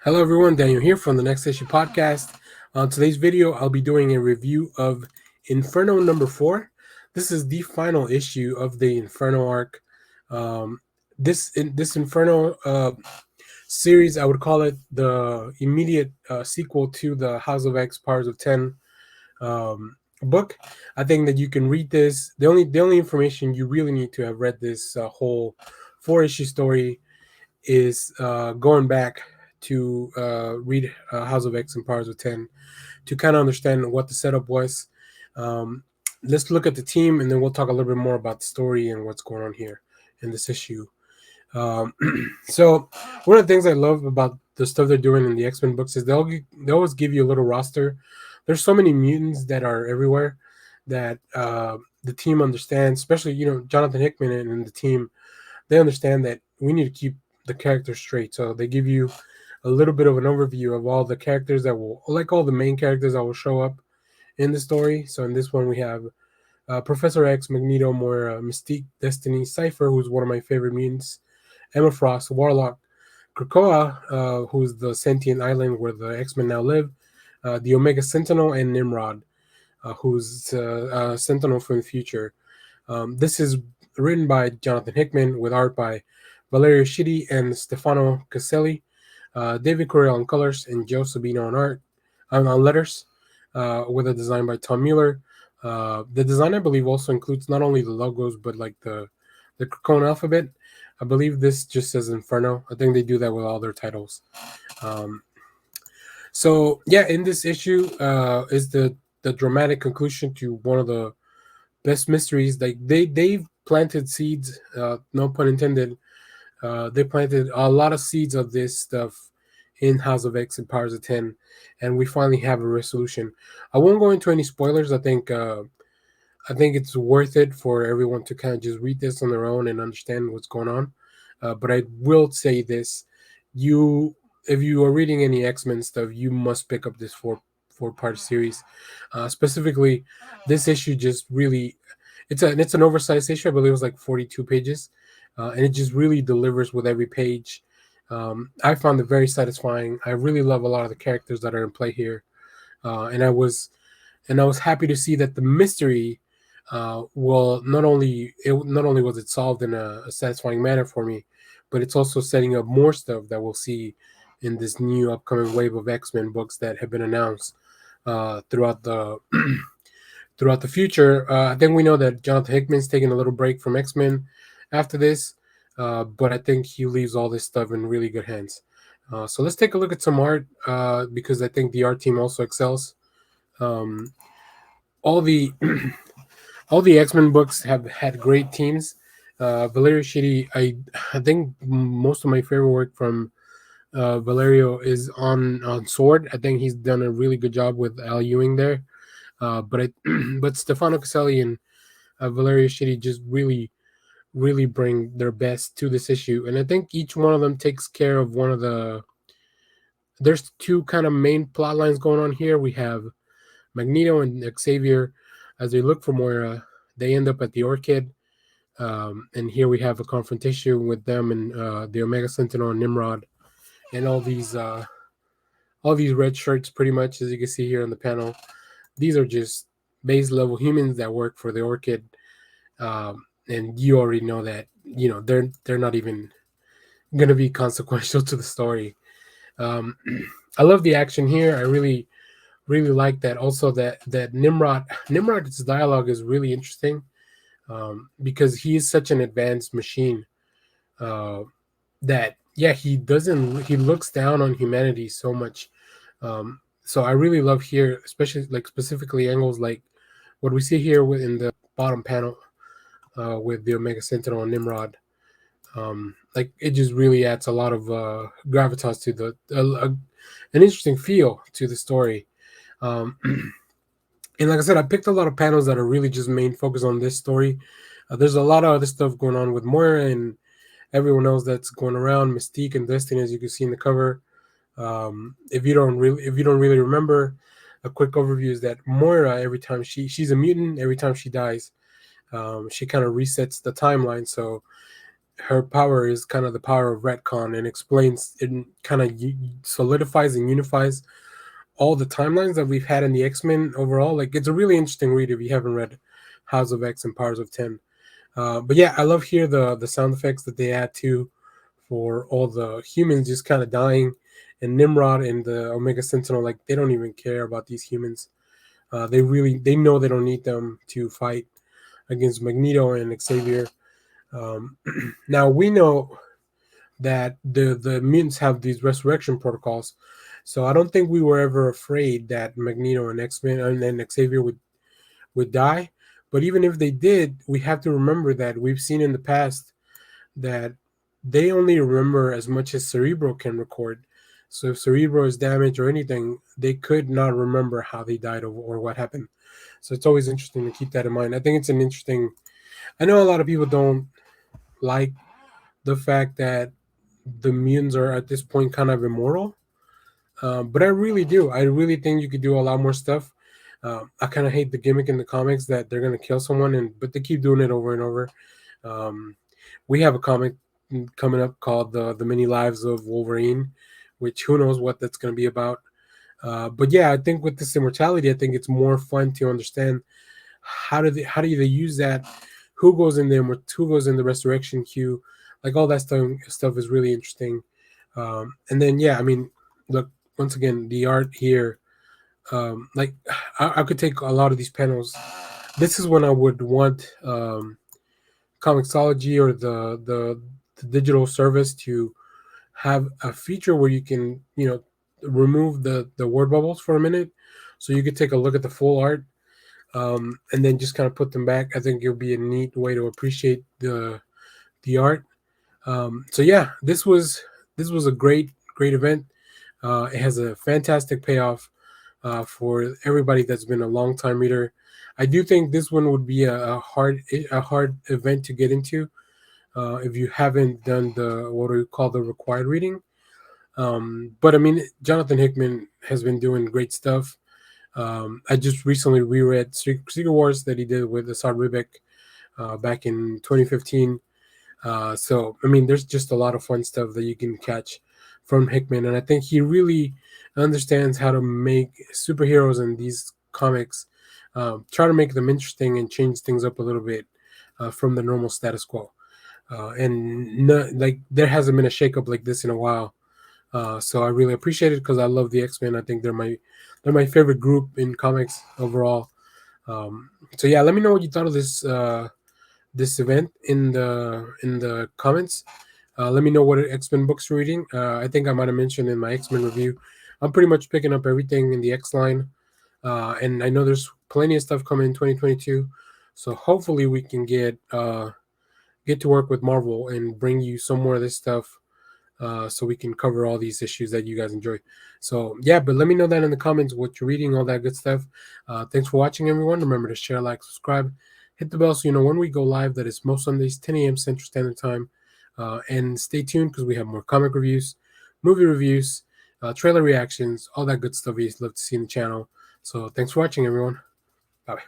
Hello, everyone. Daniel here from the Next Issue Podcast. On today's video, I'll be doing a review of Inferno number 4. This is the final issue of the Inferno arc. This Inferno series, I would call it the immediate sequel to the House of X Powers of 10 book. I think that you can read this. The only information you really need to have read this whole 4-issue story is going back to read House of X and Powers of 10 to kind of understand what the setup was. Let's look at the team, and then we'll talk a little bit more about the story and what's going on here in this issue. Um, so, one of the things I love about the stuff they're doing in the X-Men books is they always give you a little roster. There's so many mutants that are everywhere that the team understands, especially Jonathan Hickman and the team. They understand that we need to keep the characters straight. So they give you a little bit of an overview of all the characters that will, like all the main characters that will show up in the story. So in this one, we have Professor X, Magneto, Moira, Mystique, Destiny, Cypher, who's one of my favorite mutants, Emma Frost, Warlock, Krakoa, who's the sentient island where the X-Men now live, the Omega Sentinel, and Nimrod, who's Sentinel from the future. This is written by Jonathan Hickman with art by Valerio Schiti and Stefano Caselli, David Curiel on colors, and Joe Sabino on art on letters, with a design by Tom Mueller. The design, I believe, also includes not only the logos but like the Krakoan alphabet. I believe this just says Inferno. I think they do that with all their titles. So yeah, in this issue is the dramatic conclusion to one of the best mysteries. Like they've planted seeds, no pun intended. They planted a lot of seeds of this stuff in House of X and Powers of 10, and we finally have a resolution. I won't go into any spoilers. I think it's worth it for everyone to kind of just read this on their own and understand what's going on. But I will say this: if you are reading any X-Men stuff, you must pick up this four-part series. Specifically, this issue just really it's an oversized issue. I believe it was like 42 pages, and it just really delivers with every page. I found it very satisfying. I really love a lot of the characters that are in play here, and I was happy to see that the mystery, not only was it solved in a satisfying manner for me, but it's also setting up more stuff that we'll see in this new upcoming wave of X-Men books that have been announced throughout the throughout the future. I think we know that Jonathan Hickman's taking a little break from X-Men after this, but I think he leaves all this stuff in really good hands. So let's take a look at some art, because I think the art team also excels. Um, all the all the X-Men books have had great teams. Valerio Schiti, I think most of my favorite work from Valerio is on Sword. I think he's done a really good job with Al Ewing there. But Stefano Caselli and Valerio Schiti just really bring their best to this issue, and I think each one of them takes care of one of the. There's two kind of main plot lines going on here. We have Magneto and Xavier as they look for Moira. They end up at the Orchid, and here we have a confrontation with them and the Omega Sentinel and Nimrod, and all these red shirts, pretty much as you can see here on the panel. These are just base level humans that work for the Orchid, and you already know that they're not even gonna be consequential to the story. Um, I love the action here. I really like that. Also, that Nimrod's dialogue is really interesting, because he is such an advanced machine, uh, that yeah, he looks down on humanity so much. So I really love here, especially like specifically angles like what we see here in the bottom panel, with the Omega Sentinel and Nimrod. Like it just really adds a lot of gravitas to an interesting feel to the story. Um, and like I said, I picked a lot of panels that are really just main focus on this story. There's a lot of other stuff going on with Moira and everyone else that's going around, Mystique and Destiny, as you can see in the cover. If you don't really remember, a quick overview is that Moira, every time she's a mutant, every time she dies, she kind of resets the timeline. So her power is kind of the power of retcon, and explains and kind of solidifies and unifies all the timelines that we've had in the X-Men overall. Like, it's a really interesting read if you haven't read House of X and Powers of 10. But yeah, I love here the sound effects that they add to for all the humans just kind of dying, and Nimrod and the Omega Sentinel, like, they don't even care about these humans. They know they don't need them to fight against Magneto and Xavier. Um, Now we know that the mutants have these resurrection protocols, so I don't think we were ever afraid that Magneto and X-Men and then Xavier would die. But even if they did, we have to remember that we've seen in the past that they only remember as much as Cerebro can record. So if Cerebro is damaged or anything, they could not remember how they died or what happened. So it's always interesting to keep that in mind. I think it's an interesting. I know a lot of people don't like the fact that the mutants are at this point kind of immortal, but I really do. I really think you could do a lot more stuff. I kind of hate the gimmick in the comics that they're gonna kill someone, but they keep doing it over and over. Um, we have a comic coming up called the Many Lives of Wolverine, which who knows what that's gonna be about. But yeah, I think with this immortality, I think it's more fun to understand how do they use that, who goes in there, who goes in the resurrection queue, like all that stuff is really interesting. And then yeah, I mean, look, once again, the art here, like I could take a lot of these panels. This is when I would want Comixology or the digital service to have a feature where you can, remove the word bubbles for a minute, so you could take a look at the full art, and then just kind of put them back. I think it would be a neat way to appreciate the art. So yeah, this was a great event. It has a fantastic payoff for everybody that's been a long time reader. I do think this one would be a hard event to get into if you haven't done the what do you call the required reading. But I mean, Jonathan Hickman has been doing great stuff. I just recently reread Secret Wars that he did with Assad Ribic back in 2015. So I mean, there's just a lot of fun stuff that you can catch from Hickman, and I think he really understands how to make superheroes in these comics, try to make them interesting and change things up a little bit from the normal status quo. And no, like there hasn't been a shakeup like this in a while. So I really appreciate it because I love the X-Men. I think they're my favorite group in comics overall. So yeah, let me know what you thought of this event in the comments. Let me know what X-Men books you're reading. I think I might have mentioned in my X-Men review, I'm pretty much picking up everything in the X line, and I know there's plenty of stuff coming in 2022. So hopefully we can get to work with Marvel and bring you some more of this stuff, so we can cover all these issues that you guys enjoy. So yeah, but let me know that in the comments what you're reading, all that good stuff. Thanks for watching, everyone. Remember to share, like, subscribe, hit the bell so you know when we go live. That is most Sundays, 10 a.m. Central Standard Time. And stay tuned because we have more comic reviews, movie reviews, trailer reactions, all that good stuff you'd love to see in the channel. So thanks for watching, everyone. Bye.